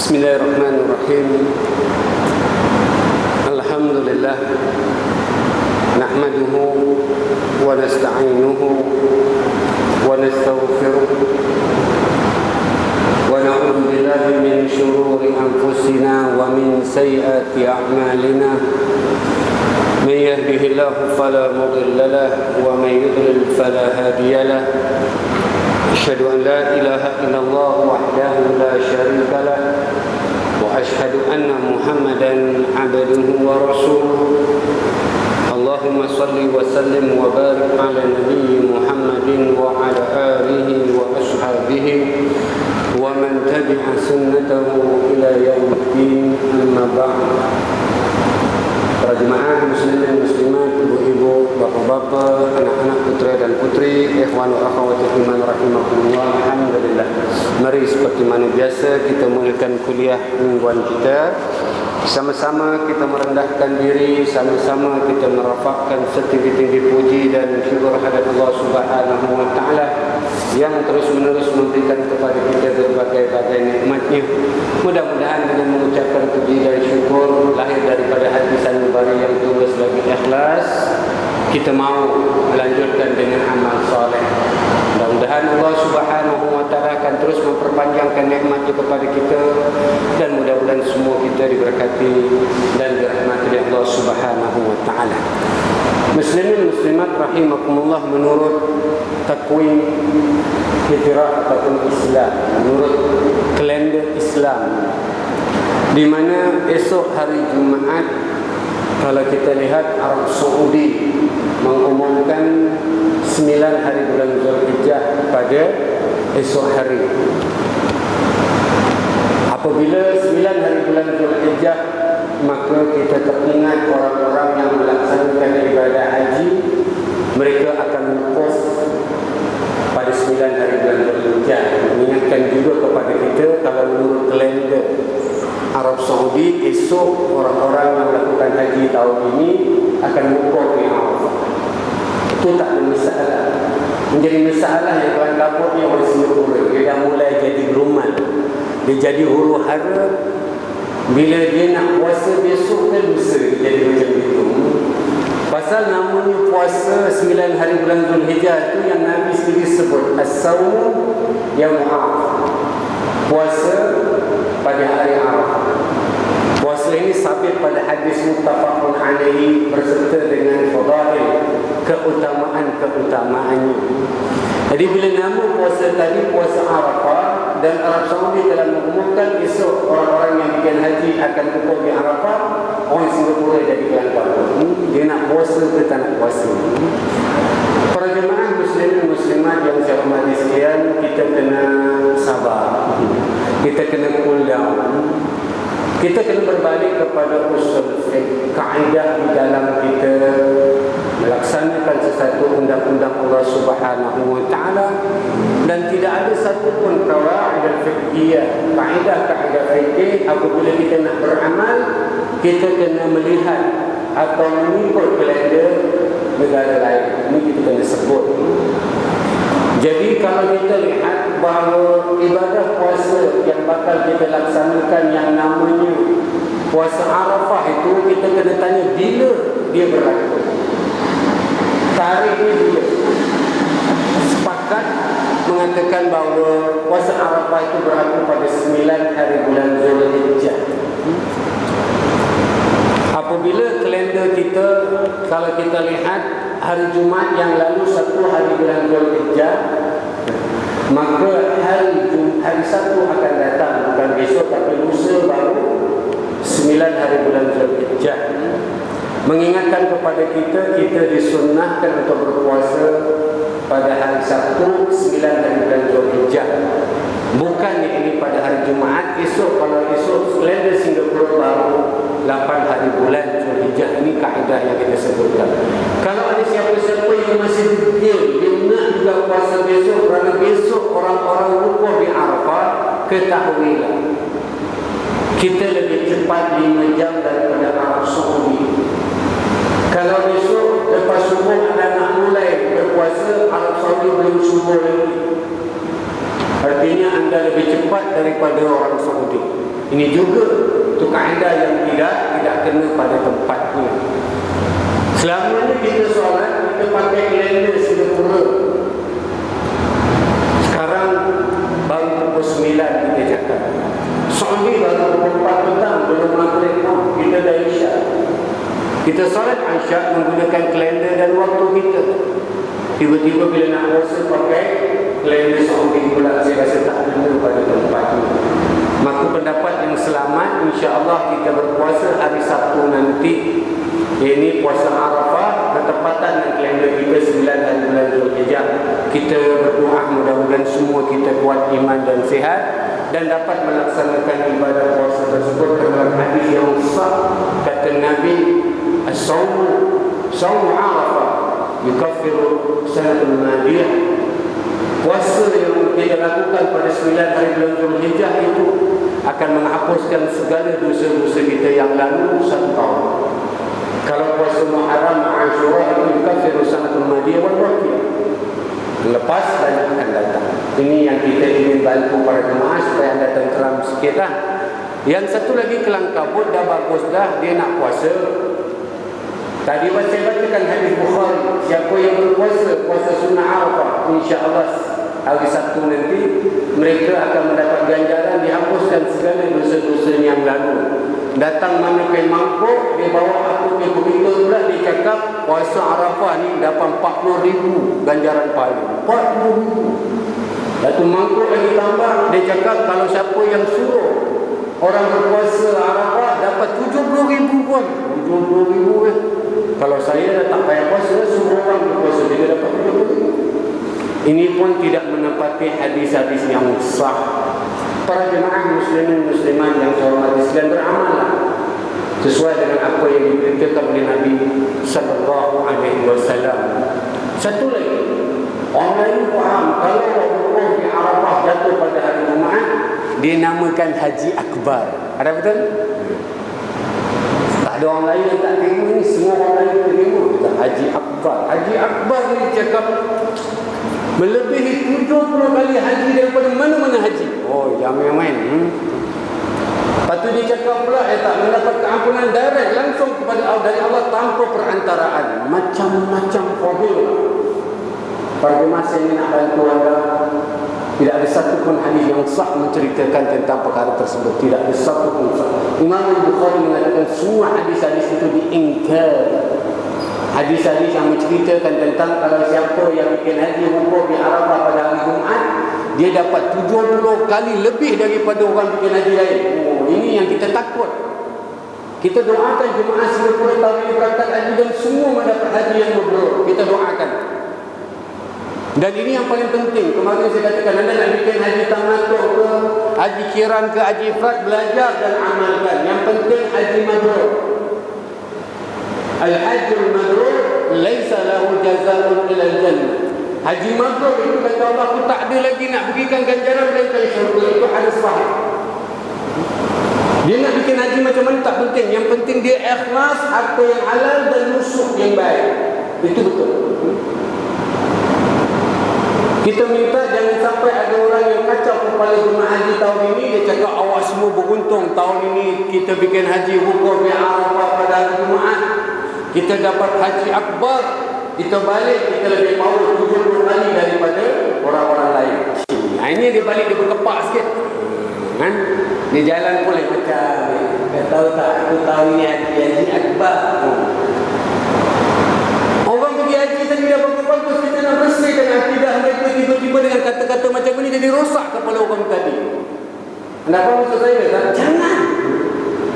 Bismillahirrahmanirrahim. Alhamdulillah, nahmaduhu wa nasta'inuhu wa nastaghfiruh wa na'udzu billahi min shururi anfusina wa min sayyiati a'malina. Man yahdihillahu fala mudilla lahu wa man yudlil fala hadiya lahu. أشهد أن لا إله إلا الله وحده لا شريك له وأشهد أن محمدا عبده ورسوله. اللهم صل وسلم وبارك على نبي محمد وعلى آله وأصحابه ومن تبع سنته إلى يوم الدين. أما بعد. Para jemaah muslimin muslimat, ibu-ibu, bapak-bapak, anak-anak putra dan putri, ikhwan wa akhwat iman rahimakumullah. Alhamdulillah. Mari seperti mana biasa kita mulakan kuliah mingguan kita. Sama-sama kita merendahkan diri, sama-sama kita merafakkan setinggi-tinggi puji dan syukur hadirat Allah Subhanahu wa taala yang terus-menerus memberikan kepada kita berbagai-bagai nikmat-Nya. Mudah-mudahan dengan mengucapkan puji dan syukur lahir daripada hati sanubari yang tulus lagi ikhlas, kita mau melanjutkan dengan amal soleh. Mudah-mudahan Allah Subhanahu wa taala akan terus memperpanjangkan nikmat-Nya kepada kita, dan mudah-mudahan semua kita diberkati dan dirahmati oleh Allah Subhanahu wa taala. Muslimin muslimat rahimakumullah, menurut takwim hijrah ataupun Islam, menurut kalender Islam, di mana esok hari Jumaat, kalau kita lihat Arab Saudi mengumumkan 9 hari bulan Zulhijjah pada esok hari. Apabila 9 hari bulan Zulhijjah, maka kita teringat orang-orang yang melaksanakan ibadah haji, mereka akan wukuf pada 9 hari bulan Zulhijjah. Mengingatkan juga kepada kita, kalau menurut kalender Arab Saudi, esok orang-orang yang melakukan haji tahun ini akan wukuf di Arafah. Itu tak ada masalah. Menjadi masalah yang tuan kapurnya oleh Singapura. Dia dah mulai jadi gerumat, dia jadi huru hara. Bila dia nak puasa besok ke lusa, dia jadi macam itu. Pasal namanya puasa 9 hari bulan Zulhijjah itu yang Nabi sendiri sebut as-sawm yaumul Arafah, puasa pada hari Arafah. Puasa ini sabit pada hadis muttafaqun alaihi berserta dengan fadail, keutamaan-keutamaannya. Jadi bila nama puasa tadi puasa Arafah, dan Arab Saudi telah mengumumkan esok orang-orang yang bikin haji akan wukuf di Arafah, orang Singapura jadi kelangkap. Dia nak puasa ke tak nak puasa? Para jemaah muslimin muslimat yang saya hormati sekalian, kita kena sabar, kita kena cool down, kita kena berbalik kepada usul fiqh, kaedah di dalam kita melaksanakan sesuatu undang-undang Allah Subhanahu wa taala, dan tidak ada satu pun qawaid fiqhiyah, kaedah-kaedah fikih apabila kita nak beramal, kita kena melihat atau mengikut kalender negara lain. Ini kita kena sebut. Jadi kalau kita lihat bahawa ibadah puasa yang bakal kita laksanakan yang namanya puasa Arafah itu, kita kena tanya bila dia berlaku, tarikh ni bila. Sepakat mengatakan bahawa puasa Arafah itu berlaku pada 9 hari bulan Zulhijjah. Apabila kalender kita, kalau kita lihat hari Jumaat yang lalu 1 hari bulan Zulhijjah, maka hari Sabtu akan datang, bukan besok tapi lusa baru 9 hari bulan Zulhijjah. Mengingatkan kepada kita, kita disunnahkan untuk berpuasa pada hari Sabtu 9 hari bulan Zulhijjah. Bukan ini pada hari Jumaat. Esok, kalau esok kalender Singapura baru 8 hari bulan Zulhijjah. Ini kaedah yang kita sebutkan. Kalau ada siapa-siapa yang masih dia nak juga puasa besok, kerana besok orang-orang wukuf di Arafah, ketahuilah kita lebih cepat 5 jam daripada Arab Saudi. Kalau besok lepas subuh anda nak mulai berpuasa, Arab Saudi belum subuh lagi. Artinya anda lebih cepat daripada orang Saudi. Ini juga tu kaedah yang tidak kena pada tempatnya. Selama ni kita solat, kita pakai kalender Singapura. Sekarang baru pukul 9 kita cakap. Saudi baru pukul 4 petang, belum maghrib pun. Kita dah isyak. Kita solat isyak menggunakan kalender dan waktu kita. Tiba-tiba bila nak puasa pakai kalender Saudi pula, saya rasa tak kena pada tempatnya. Maka pendapat yang selamat, insya-Allah kita berpuasa hari Sabtu nanti. Ini puasa Arafah bertepatan dengan kalender kita 9 hari bulan Zulhijjah. Kita berdoa mudah-mudahan semua kita kuat iman dan sihat dan dapat melaksanakan ibadah puasa tersebut dalam hadis yang sah. Kata Nabi, as-sawmu Arafah yukaffiru sanatul madiyah. Puasa yang kita lakukan pada 9 hari bulan Zulhijjah itu akan menghapuskan segala dosa-dosa kita yang lalu 1 tahun. Kalau puasa Muharram, Ashura itu yukaffiru sanatul madiyah wal baqiyah. Lepas dan akan datang. Ini yang kita ingin bantu para jemaah supaya anda tenteram sikitlah. Yang satu lagi kelang kabut dah bagus dah, dia nak puasa. Tadi saya bacakan hadis Bukhari, siapa yang berpuasa, puasa sunnah Arafah, insya-Allah hari Sabtu nanti mereka akan mendapat ganjaran, dihapuskan segala dosa-dosa yang lalu. Datang mana ke mangkuk, dia bawa aku ke berita pula, dia cakap puasa Arafah ni dapat 40,000 ganjaran pahala. 40,000. Satu mangkuk lagi tambah, dia cakap kalau siapa yang suruh orang berpuasa Arafah dapat 70,000 pun. 70,000 Kalau saya dah tak payah puasa, suruh orang berpuasa, dia dapat 70,000. Ini pun tidak menepati hadis-hadis yang sah. Para jemaah muslimin muslimat yang saya hormati sekalian, beramallah sesuai dengan apa yang diberitakan oleh Nabi sallallahu alaihi wasallam. Satu lagi, orang lain faham kalau wukuf di Arafah jatuh pada hari Jumaat, dinamakan Haji Akbar. Ada betul? Tak ada orang lain yang tak terima ni, semua orang lain terima. Haji Akbar. Haji Akbar ni cakap melebihi 70 kali haji daripada mana-mana haji. Oh, jangan main-main. Lepas tu dia cakap pula, tak mendapat keampunan direct langsung kepada Allah, dari Allah tanpa perantaraan. Macam-macam fadilah. Para jemaah saya nak bantu anda. Tidak ada satu pun hadis yang sah menceritakan tentang perkara tersebut. Tidak ada satu pun sah. Imam Bukhari mengatakan semua hadis-hadis itu diingkar. Hadis-hadis yang menceritakan tentang kalau siapa yang bikin haji wukuf di Arafah pada hari Jumaat, dia dapat 70 kali lebih daripada orang bikin haji lain. Oh, ini yang kita takut. Kita doakan jemaah Singapura tahun ini berangkat haji dan semua mendapat haji yang mabrur. Kita doakan. Dan ini yang paling penting. Kemarin saya katakan, anda nak bikin haji tamattu ke, haji kiran ke, haji ifrad, belajar dan amalkan. Yang penting haji mabrur. Al-hajjul mabrur laisa lahu jazaa'un ila al-jannah. Haji mabrur itu kata Allah, aku tak ada lagi nak berikan ganjaran melainkan syurga. Itu hadis sahih. Dia nak bikin haji macam mana tak penting. Yang penting dia ikhlas, harta yang halal dan musuh yang baik. Itu betul. Kita minta jangan sampai ada orang yang kacau kepala jemaah haji tahun ini. Dia cakap awak semua beruntung tahun ini kita bikin haji wukuf di Arafah pada hari Jumaat. Kita dapat haji akbar. Kita balik, kita lebih power 70 kali daripada orang-orang lain. Nah, ini dia balik, dia berkepak sikit. Kan? Dia jalan boleh macam, dia tahu tak, aku tahu ni haji akbar. Orang pergi haji tadi dah bagus-bagus, kita nak bersihkan akidah mereka, tiba-tiba dengan kata-kata macam ni jadi rosak kepala orang tadi. Anda faham maksud saya? Jangan.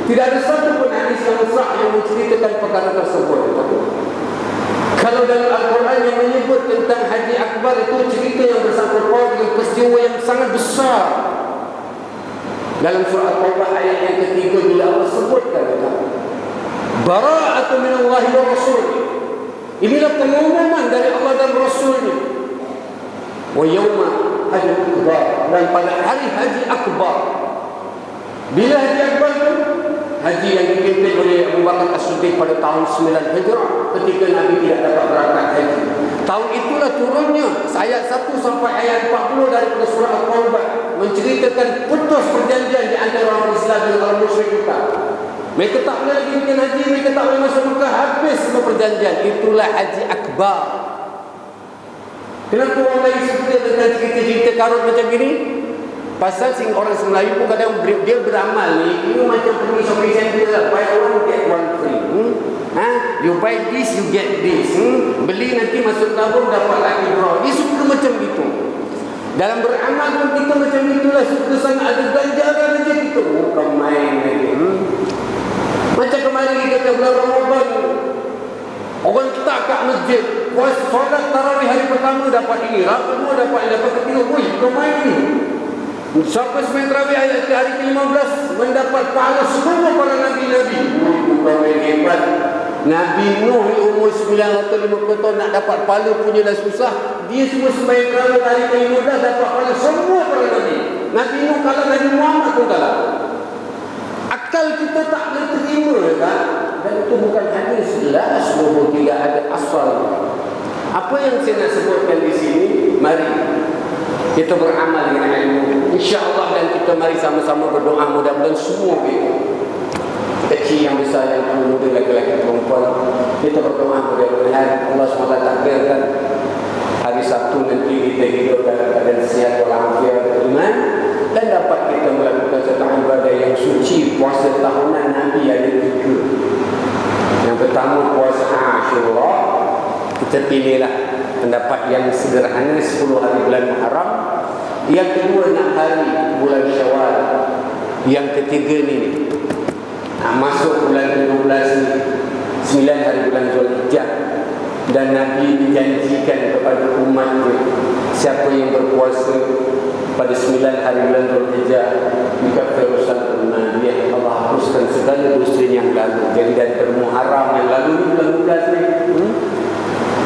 Tidak ada satu pun hadis yang sah yang menceritakan perkara tersebut. Kalau dalam Al-Quran yang menyebut tentang haji akbar itu cerita yang bersangkut paut dengan peristiwa yang sangat besar. Dalam surah At-Taubah ayat yang ketiga bila Allah sebutkan bara'atu minallahi wa rasul. Inilah pengumuman dari Allah dan Rasulnya. Wa yawma haji akbar, dan pada hari haji akbar. Bila haji akbar itu? Haji yang dipimpin oleh Abu Bakar As-Siddiq pada tahun 9 Hijrah ketika Nabi tidak dapat berangkat haji. Tahun itulah turunnya ayat 1 sampai ayat 40 daripada surah At-Taubah. menceritakan putus perjanjian di antara orang Islam dan orang musyrik kita. Mereka tak boleh lagi bikin haji, mereka tak boleh masuk Mekah, habis semua perjanjian. Itulah haji akbar. Kenapa orang lain suka dengan cerita-cerita karut macam ini? Pasal orang Melayu pun kadang dia beramal ni, ini macam pergi shopping center lah, buy one get one free. You buy this, you get this. Beli nanti masuk tabung dapat lagi draw. Dia suka macam gitu. Dalam beramal pun kita macam itulah, suka sangat ada ganjaran macam itu. Bukan main lagi. Macam kemarin kita bulan Ramadan, orang tak kat masjid, puas solat tarawih hari pertama dapat ini, Rabu kedua dapat ini, dapat ketiga, woi, bukan main ni. Siapa semain tarawih hari ke-15 mendapat pahala semua para nabi-nabi. Bukan main hebat. Nabi Nuh di umur 950 tahun nak dapat pahala punya dah susah. Dia semua sembahyang tarawih hari ke-15 dapat pahala semua para nabi. Nabi Nuh kalah, Nabi Muhammad pun kalah. Akal kita tak boleh terima kan? Dan itu bukan hadis lah, semua tidak ada asal. Apa yang saya nak sebutkan di sini, mari kita beramal dengan ilmu, insya-Allah, dan kita mari sama-sama berdoa mudah-mudahan semua kecil yang besar, yang muda, laki-laki, perempuan, kita berdoa mudah-mudahan Allah SWT takdirkan hari Sabtu nanti kita hidup dalam keadaan sihat walafiat beriman dan dapat kita melakukan satu ibadah yang suci. Puasa tahunan Nabi ada 3. Yang pertama puasa Ashura, kita pilihlah pendapat yang sederhana 10 hari bulan Muharram. Yang kedua 6 hari bulan Syawal. Yang ketiga ni masuk bulan 12 ni 9 hari bulan Zulhijjah. Dan Nabi dijanjikan kepada umatnya, siapa yang berpuasa pada 9 hari bulan Zulhijjah, yukaffiru sanatan, dia Allah hapuskan segala dosa yang lalu. Jadi dari Muharram yang lalu ni bulan 12 ni,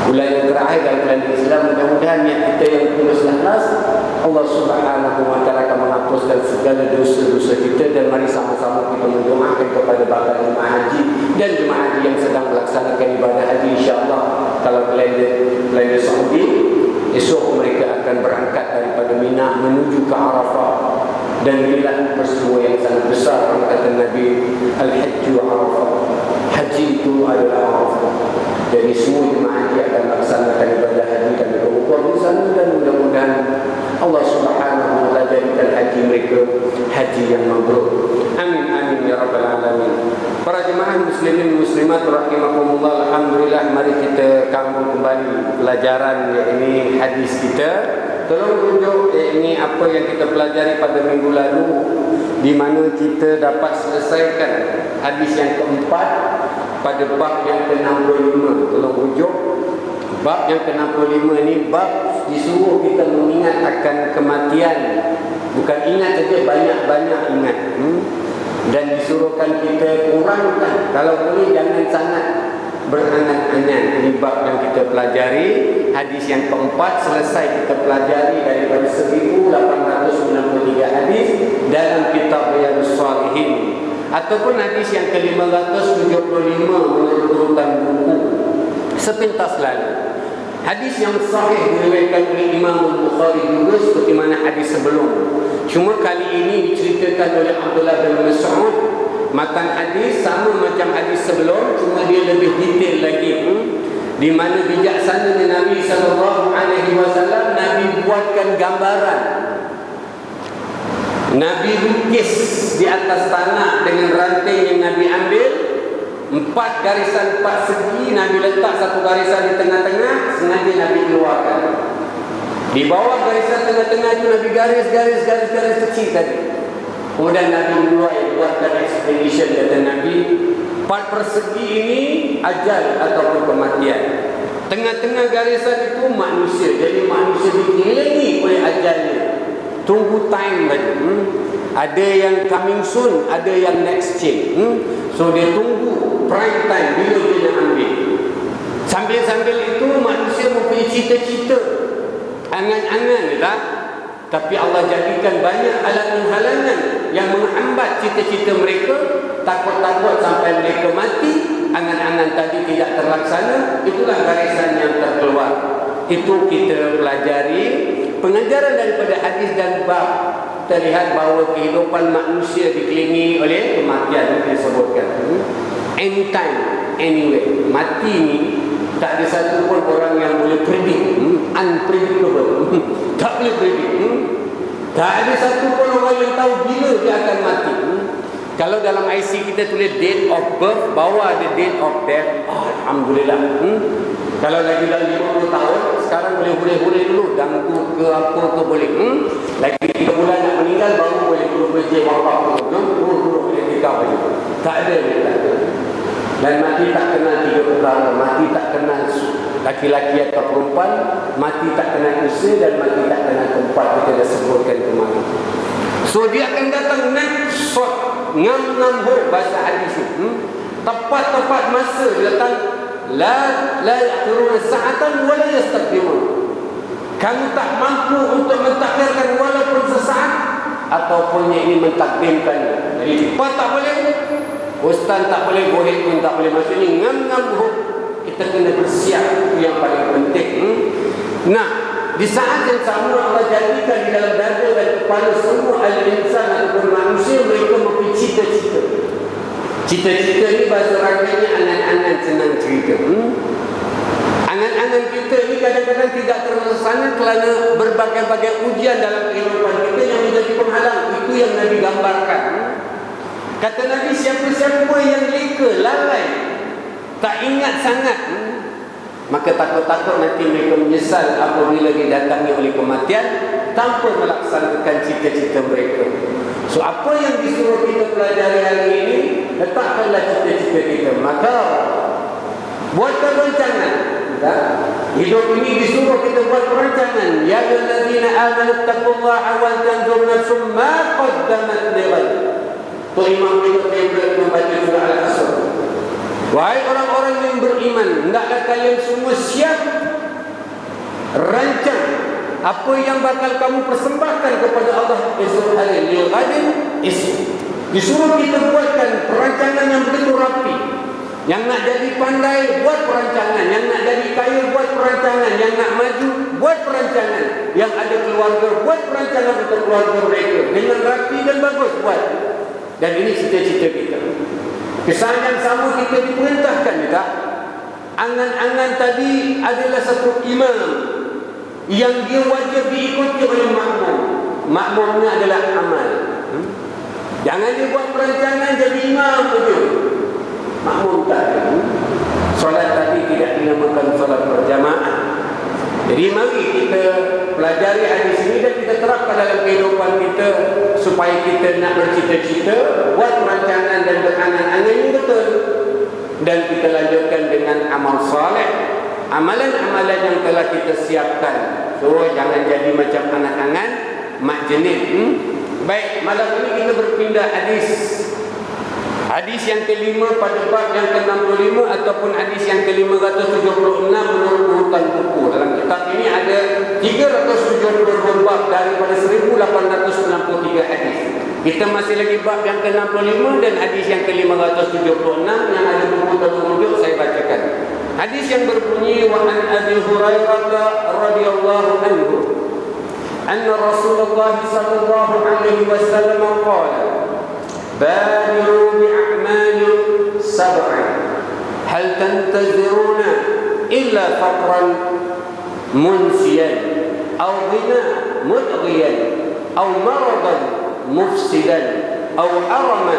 bulan yang terakhir dalam bulan Islam, mudah-mudahan niat kita yang tulus-ikhlas, Allah Subhanahu wa taala akan menghapuskan segala dosa-dosa kita. Dan mari sama-sama kita mendoakan kepada bakal jemaah haji dan jemaah haji yang sedang melaksanakan ibadah haji, insya-Allah kalau Belanda Saudi, esok mereka akan berangkat daripada Mina menuju ke Arafah. Dan inilah peristiwa yang sangat besar, kata Nabi, Al-Hajju Arafah, haji itu adalah Arafah. Jadi semua jemaah haji akan melaksanakan ibadah haji dan berkumpul di sana, dan mudah-mudahan Allah Subhanahu wa taala jadikan haji mereka haji yang mabrur. Amin amin ya rabbal alamin. Para jemaah muslimin muslimat rahimakumullah, alhamdulillah, mari kita kambung kembali pelajaran ini hadis kita. Tolong tunjuk ini apa yang kita pelajari pada minggu lalu, di mana kita dapat selesaikan hadis yang keempat pada bab yang ke-65. Tolong rujuk bab yang ke-65 ini, bab disuruh kita mengingat akan kematian. Bukan ingat saja, banyak-banyak ingat. Dan disuruhkan kita kurangkan, kalau boleh jangan sangat berangan-angan. Di bab yang kita pelajari, hadis yang keempat selesai kita pelajari daripada 1893 hadis dalam kitab Riyadhus Shalihin, ataupun hadis yang ke-575 menurut urutan buku sepintas lalu. Hadis yang sahih diriwayatkan oleh Imam Bukhari juga seperti mana hadis sebelum. Cuma kali ini diceritakan oleh Abdullah bin Mas'ud. Matan hadis sama macam hadis sebelum, cuma dia lebih detail lagi. Di mana bijaksananya Nabi sallallahu alaihi wasallam, Nabi buatkan gambaran. Nabi lukis di atas tanah dengan ranting yang Nabi ambil. 4 garisan 4 segi, Nabi letak satu garisan di tengah-tengah, sengaja Nabi keluarkan. Di bawah garisan tengah-tengah itu Nabi garis kecil tadi. Kemudian Nabi mulai buatkan explanation, kata Nabi, 4 persegi ini ajal ataupun kematian. Tengah-tengah garisan itu manusia. Jadi manusia dikelilingi oleh ajalnya. Tunggu time tadi. Ada yang coming soon, ada yang next change. So dia tunggu prime time bila dia nak ambil. Sambil-sambil itu manusia mempunyai cita-cita, angan-angan tak? Tapi Allah jadikan banyak halangan-halangan yang menghambat cita-cita mereka. Takut-takut sampai mereka mati, angan-angan tadi tidak terlaksana. Itulah garisan yang terkeluar. Itu kita pelajari pengajaran daripada hadis dan bab kita lihat bahawa kehidupan manusia dikelilingi oleh kematian yang disebutkan. Any time, anywhere. Mati ni tak ada satu pun orang yang boleh predict. Unpredictable. Tak boleh predict. Tak ada satu pun orang yang tahu bila dia akan mati. Kalau dalam IC kita tulis date of birth, bawah ada date of death. Alhamdulillah. Kalau lagi dalam 50 tahun, sekarang boleh dulu. Ganggu ke apa ke boleh. Lagi 3 bulan nak meninggal, baru boleh dulu berjaya wafat. Dulu boleh tinggal balik. Tak ada. Dan mati tak kenal 3 perkara. Mati tak kenal laki-laki atau perempuan, mati tak kenal usia, dan mati tak kenal tempat. Kita dah sebutkan kemarin. So dia akan datang next shot, ngam-ngam ho, bahasa hadis ni. Tepat-tepat masa dia datang. La ya'khuruna sa'atan wa la yastaqdimun. Kamu tak mampu untuk mentakhirkan walaupun sesaat, ataupun yang ini mentakdimkan. Jadi cepat tak boleh, ustaz tak boleh, gohek pun tak boleh. Maksudnya ngam-ngam ho, kita kena bersiap. Itu yang paling penting. Nah, di saat yang sama Allah jadikan di dalam dada dan kepala semua al-insan ataupun manusia, mereka mempunyai cita-cita. Cita-cita ni bahasa rakyatnya angan-angan, senang cerita. Angan-angan kita ni kadang-kadang tidak terlaksana kerana berbagai-bagai ujian dalam kehidupan kita yang menjadi penghalang. Itu yang Nabi gambarkan. Kata Nabi, siapa-siapa yang leka, lalai, tak ingat sangat, maka takut-takut nanti mereka menyesal apabila didatangi oleh kematian tanpa melaksanakan cita-cita mereka. So apa yang disuruh kita pelajari hari ini, letakkanlah cita-cita kita. Maka buatkan rancangan. Hidup ini disuruh kita buat perancangan. Ya ayyuhallazina amanu taqullaha wal tanzur nafsum ma qaddamat lighad. Tu Imam Ibnu Qayyim membaca surah Al-Asr. Wahai orang-orang yang beriman, hendaklah kalian semua siap rancang apa yang bakal kamu persembahkan kepada Allah esok hari. Lil ghadin esok. Disuruh kita buatkan perancangan yang begitu rapi. Yang nak jadi pandai, buat perancangan. Yang nak jadi kaya, buat perancangan. Yang nak maju, buat perancangan. Yang ada keluarga, buat perancangan untuk keluarga mereka dengan rapi dan bagus, buat. Dan ini cita-cita kita. Kesan yang sama kita diperintahkan juga. Angan-angan tadi adalah satu imam yang dia wajib diikuti oleh makmum. Makmumnya adalah amal. Jangan dia buat perancangan jadi imam saja. Makmum tak. Solat tadi tidak dinamakan solat berjamaah. Jadi mari kita pelajari hadis ini dan kita terapkan dalam kehidupan kita supaya kita nak bercita-cita, buat perancangan dan berangan-angan yang betul. Dan kita lanjutkan dengan amal saleh, amalan-amalan yang telah kita siapkan. So jangan jadi macam anak-anak mak jenis. Baik, malam ini kita berpindah hadis. Hadis yang kelima pada bab yang ke-65 ataupun hadis yang ke-576 menurut urutan buku. Dalam kitab ini ada 372 bab daripada 1893 hadis. Kita masih lagi bab yang ke-65 dan hadis yang ke-576 yang ada buku tertunjuk saya bacakan. Hadis yang berbunyi wa an Abi Hurairah radhiyallahu anhu anna Rasulullah sallallahu alaihi wasallam qala بادروا بأعمال سبع هل تنتظرون إلا فقرا منسيا أو غنى مطغيا أو مرضا مفسدا أو أرما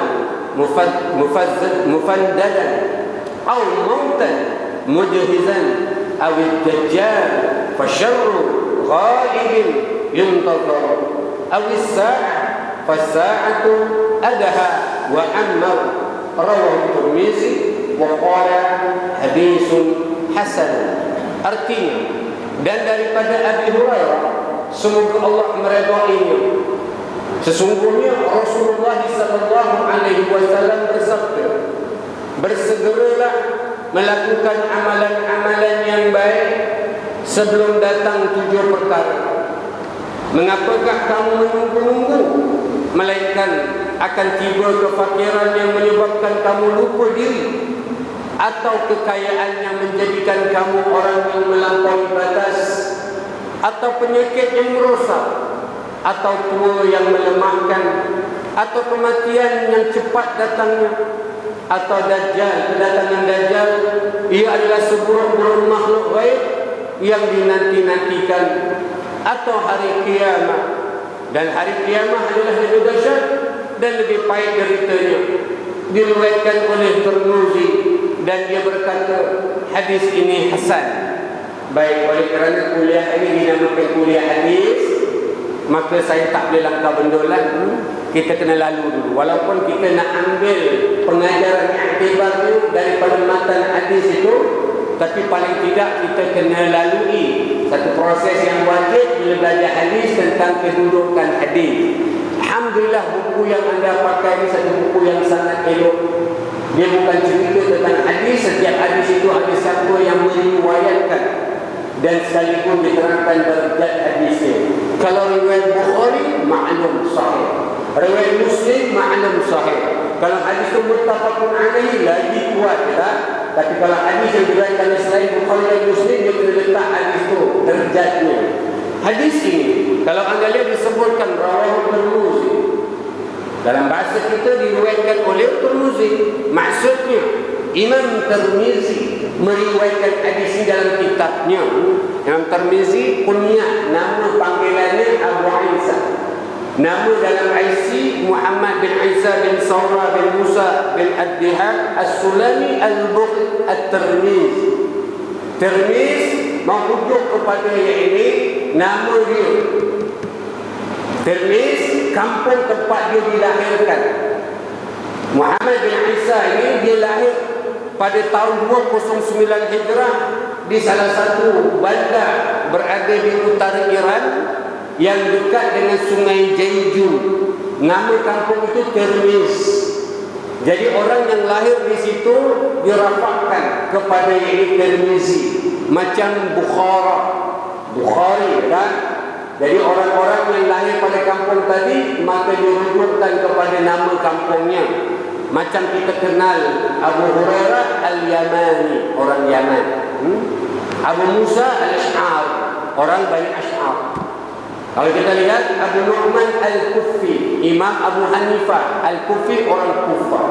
مفنددا أو موتا مجهزا أو الدجال فشر غائب ينتظر أو الساعة فالساعة أدهى وأمر رواه الترمذي وقال حديث حسن. Artinya, dan daripada Abi Hurairah, semoga Allah meridainya, sesungguhnya Rasulullah sallallahu alaihi wasallam bersabda, bersegeralah melakukan amalan-amalan yang baik sebelum datang 7 perkara. Mengapakah kamu menunggu-nunggu, melainkan akan tiba kefakiran yang menyebabkan kamu lupa diri, atau kekayaan yang menjadikan kamu orang yang melampaui batas, atau penyakit yang merosak, atau tua yang melemahkan, atau kematian yang cepat datangnya, atau Dajjal, kedatangan Dajjal. Ia adalah seburuk-buruk makhluk gaib yang dinanti-nantikan, atau hari kiamat. Dan hari kiamat adalah lebih dahsyat dan lebih pahit deritanya. Diriwayatkan oleh Tirmizi dan dia berkata hadis ini hasan. Baik, oleh kerana kuliah ini dinamakan kuliah hadis, maka saya tak boleh langkah bendolan. Kita kena lalu dulu. Walaupun kita nak ambil pengajaran iktibarnya daripada matan hadis itu, tapi paling tidak kita kena lalui satu proses yang wajib bila belajar hadis tentang kedudukan hadis. Alhamdulillah, buku yang anda pakai ini satu buku yang sangat elok. Dia bukan cerita tentang hadis. Setiap hadis itu ada siapa yang meriwayatkan dan sekalipun diterangkan derajat hadisnya. Kalau riwayat Bukhari, maklum sahih. Riwayat Muslim, maklum sahih. Kalau hadis itu muttafaqun alaihi, lagi kuat, tak? Tapi kalau hadis yang diriwayatkan selain Bukhari dan Muslim, dia kena letak hadis itu derajatnya. Hadis ini, kalau anda lihat disebutkan rawahu Tirmizi. Dalam bahasa kita diriwayatkan oleh Tirmizi. Maksudnya Imam Tirmizi meriwayatkan hadis ini dalam kitabnya. Imam Tirmizi kunyah, nama panggilannya Abu Isa. Nama dalam IC Muhammad bin Isa bin Sawra bin Musa bin Ad-Dihab As-Sulami Al-Bukh At-Tirmizi. Tirmizi merujuk kepada yang ini nama dia. Tirmizi kampung tempat dia dilahirkan. Muhammad bin Isa ini dia lahir pada tahun 209 Hijrah di salah satu bandar berada di utara Iran yang dekat dengan sungai Jaijun. Nama kampung itu Tirmizi. Jadi orang yang lahir di situ dirapatkan kepada yang Tirmizi. Macam Bukhari, kan? Jadi orang-orang yang lahir pada kampung tadi, maka dirujukkan kepada nama kampungnya. Macam kita kenal Abu Hurairah Al-Yamani, orang Yaman. Abu Musa Al-Ash'ari, orang Bani Ash'ar. Kalau kita lihat Abu Nu'man Al-Kufi, Imam Abu Hanifah Al-Kufi, orang Kufah.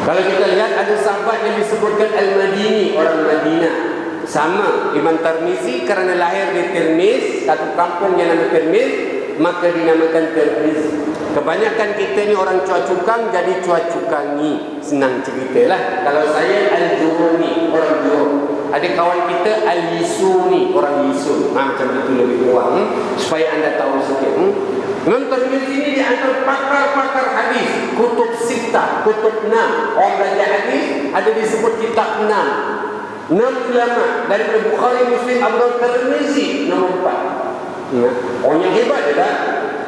Kalau kita lihat ada sahabat yang disebutkan Al-Madini, orang Madinah. Sama Imam Tirmizi kerana lahir di Tirmizi, satu kampung yang nama Tirmizi, maka dinamakan Tirmizi. Kebanyakan kita ni orang Cuacukang jadi Cuacukangi. Senang ceritalah. Kalau saya Al-Juruni, orang Jurun. Ada kawan kita Al-Yisuni, orang Yisun. Macam itu lebih kurang, supaya anda tahu sikit. Imam Tirmizi ini di antara pakar-pakar hadis, kutub sita, kutub 6. Orang belajar hadis ada disebut kitab 6. 6 ulama daripada Bukhari, Muslim, Abu Dawud, Tirmizi nombor 4. Orang yang hebat dia tak?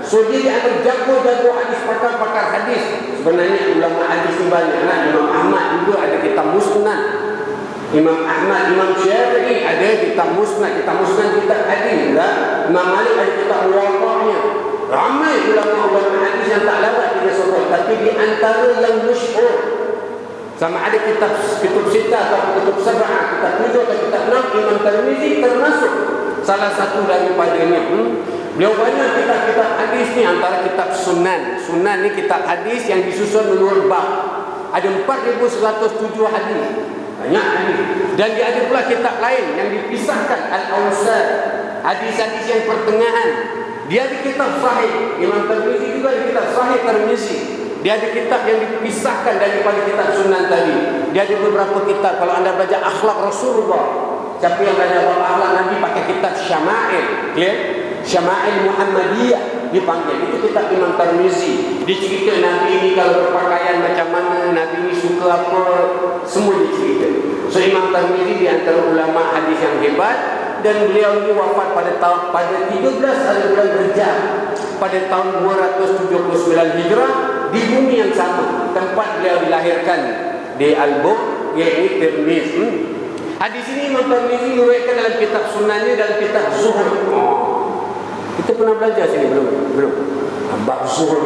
So dia di antara jago-jago hadis, pakar-pakar hadis. Sebenarnya ulama hadis ni banyak lah. Imam Ahmad juga ada kitab Musnad. Imam Ahmad, Imam Syafi'i ada kitab Musnad. Kitab Musnad kitab hadis lah. Imam Malik ada kitab Muwatta'nya. Ramai ulama-ulama hadis yang tak lawat kita sebut. Tapi di antara yang masyhur, sama ada kitab sita atau kitab sab'ah, kitab 7 atau kitab 6, Imam Tirmizi termasuk salah satu daripadanya. Beliau banyak kitab-kitab hadis ni, antara kitab Sunan. Sunan ni kitab hadis yang disusun menurut bab. Ada 4,107 hadis. Banyak hadis. Dan dia ada pula kitab lain yang dipisahkan, Al-Awsat, hadis-hadis yang pertengahan. Dia ada kitab Sahih. Imam Tirmizi juga ada kitab Sahih Tirmizi. Dia ada kitab yang dipisahkan daripada kitab Sunan tadi. Dia ada beberapa kitab. Kalau anda belajar akhlak Rasulullah, siapa yang belajar akhlak Nabi pakai kitab Syama'il, clear? Syama'il Muhammadiyah dipanggil. Itu kitab Imam Tirmizi. Dia cerita Nabi ini kalau berpakaian macam mana, Nabi ini suka apa, semua dia cerita. So Imam Tirmizi di antara ulama hadis yang hebat, dan beliau ini wafat pada 13 hari bulan Rejab pada tahun 279 Hijrah di bumi yang sama tempat beliau dilahirkan, di Al-Bukh, iaitu Tirmizi. Hadis ini Imam Tirmizi meriwayatkan dalam kitab Sunannya, dalam kitab Zuhud. Kita pernah belajar sini belum? Bab Zuhud.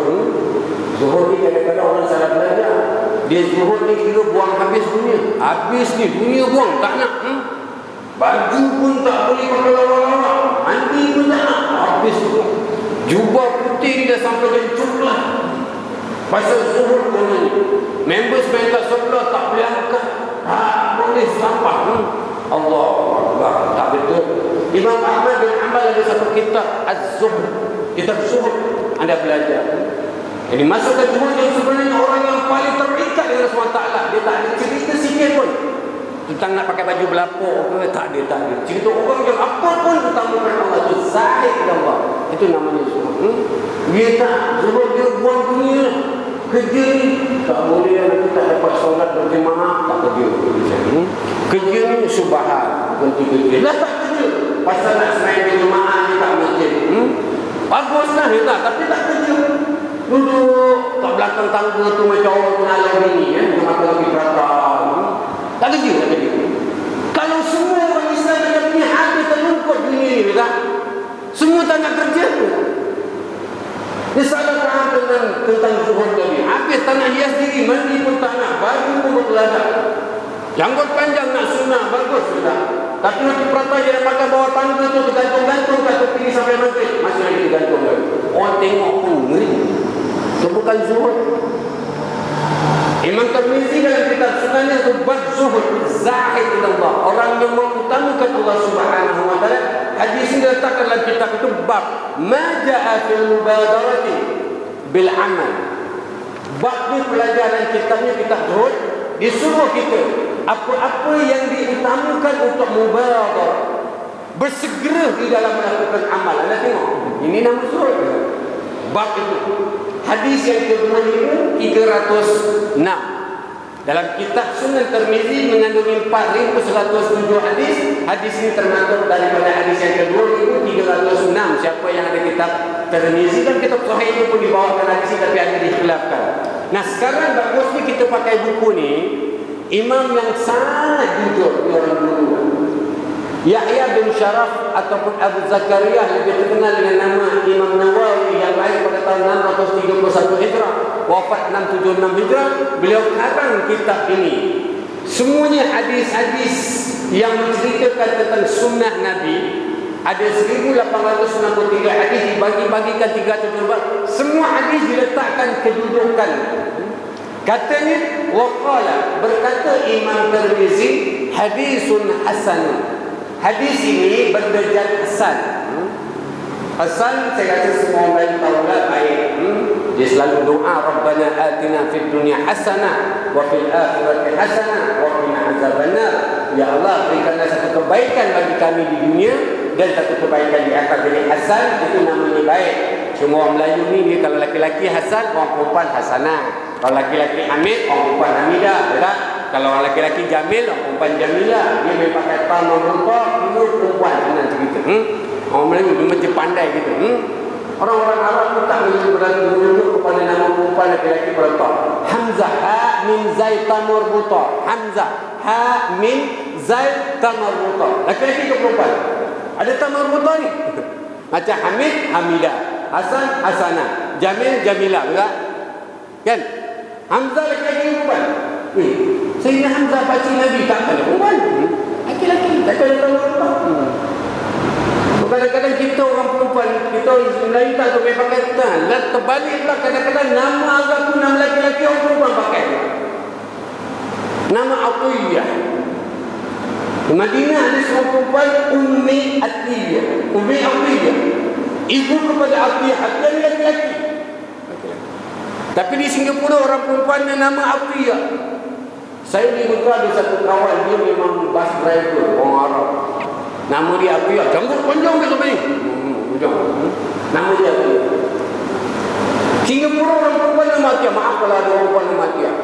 Zuhud ni kadang-kadang orang salah belajar. Dia Zuhud ni kira buang habis dunia. Habis ni dunia buang, tak nak. Baju pun tak boleh pakai lawa-lawa, mandi pun tak nak, habis tu. Jubah sampai kencuk lah. Pasal zuhur ni members main kat sebelah tak boleh angkat, tak boleh sampah. Allah Akbar, tak betul. Imam Ahmad bin Hanbal ada satu kitab Az-Zuhd, kitab Zuhud anda belajar. Jadi masuk ke zuhud yang sebenarnya orang yang paling terikat dengan Allah SWT. Dia tak ada cerita sikit pun tentang nak pakai baju berlapuk ke, tak ada. Cerita orang yang apa pun tentang Allah itu zahid Allah. Itu namanya zuhud. Dia tak zuhud, dia buang dunia. Kerja ni tak boleh, nanti tak dapat solat berjemaah, tak kerja. Kerja ni subahan, berhenti kerja. Dah tak kerja. Pasal nak selain berjemaah ni tak masjid. Baguslah dia tak, tapi tak kerja. Duduk kat belakang tangga tu macam orang pengalau bini, dia makan lagi prata. Tak kerja. Kalau semua orang Islam macam ni, habis terlungkup dunia ni, tak? Semua tak nak kerja tu. Dia salah faham tentang zuhud tadi. Habis tak nak hias diri, mandi pun tak nak, baju pun berkelada. Janggut panjang nak sunnah, bagus sudah. Tapi nanti perata dia pakai bawah tangga tu, tergantung-gantung kat tepi sampai maghrib, masih lagi tergantung lagi. Orang tengok pun ngeri. Itu bukan zuhud. Imam Tirmizi dalam kitab sunannya itu bab zuhud, zahid Allah, orang yang mengutamakan Allah Subhanahu wa taala. Hadis ini diletakkan dalam kitab itu bab ma jaa fil mubadarati bil amal. Bab ni pelajaran kitabnya kitab zuhud, disuruh kita apa-apa yang diutamakan untuk mubadarah, bersegera di dalam melakukan amal. Anda tengok, ini nama zuhud. Bab itu. Hadis yang kedua ini 306. Dalam kitab Sunan Tirmizi mengandung 4107 hadis. Hadis ini termasuk daripada hadis yang kedua itu 306. Siapa yang ada kitab Tirmizi dan kitab Sahih itu pun dibawakan hadis ini, tapi ada dikhilafkan. Nah, sekarang bagusnya kita pakai buku ni. Imam yang sangat jujur orang dulu, Yahya bin Syaraf ataupun Abu Zakaria, lebih terkenal dengan nama Imam Nawawi, yang lahir pada tahun 631 Hijrah, wafat 676 Hijrah. Beliau karang kitab ini. Semuanya hadis-hadis yang menceritakan tentang sunnah Nabi. Ada 1863 hadis, dibagi-bagikan 300. Semua hadis diletakkan kedudukan. Katanya, waqala, berkata Imam Tirmizi, hadisun hasan. Hadis ini berderajat hasan. Hasan, saya rasa semua orang tahulah baik. Dia selalu doa, Rabbana atina fid dunya hasanah wa fil akhirati hasanah wa qina azabannar. Ya Allah, berikanlah satu kebaikan bagi kami di dunia dan satu kebaikan di akhirat. Jadi hasan itu namanya baik. Cuma orang Melayu ni, dia kalau laki-laki hasan, orang perempuan hasanah. Kalau laki-laki Hamid, orang perempuan Hamidah, tak? Kalau orang laki-laki Jamil, orang perempuan Jamilah. Dia boleh pakai tam berupa, dia perempuan senang cerita. Orang Melayu dia macam pandai gitu. Orang-orang Arab pun tak boleh berani menunjuk kepada nama perempuan laki-laki berapa. Hamzah ha min Zaid tamur buta. Hamzah ha min Zaid tamur buta. Laki-laki ke perempuan? Ada tamur buta ni. Macam Hamid, Hamidah. Hasan, Hasanah. Jamil, Jamilah. Enggak? Kan? Hamzah laki-laki perempuan. Sayyidina Hamzah pakcik Nabi, tak ada perempuan. Laki-laki, tak ada perempuan. Kadang-kadang kita orang perempuan, kita orang Melayu tak boleh pakai tak. Terbalik pula, kadang-kadang nama agak tu nama laki-laki, orang perempuan pakai. Nama Atiyah. Di Madinah ada seorang perempuan, Ummi Atiyah. Ummi Atiyah, ibu kepada Atiyah. Atiyah ni laki-laki. Tapi di Singapura orang perempuan nama Atiyah. Saya di Mekah ada satu kawan, dia memang bus driver, orang Arab. Nama dia Atiyah. Janggut panjang ke sampai ni? Nama dia Atiyah. Singapura orang perempuan nama Atiyah. Maaf kalau ada orang perempuan nama Atiyah.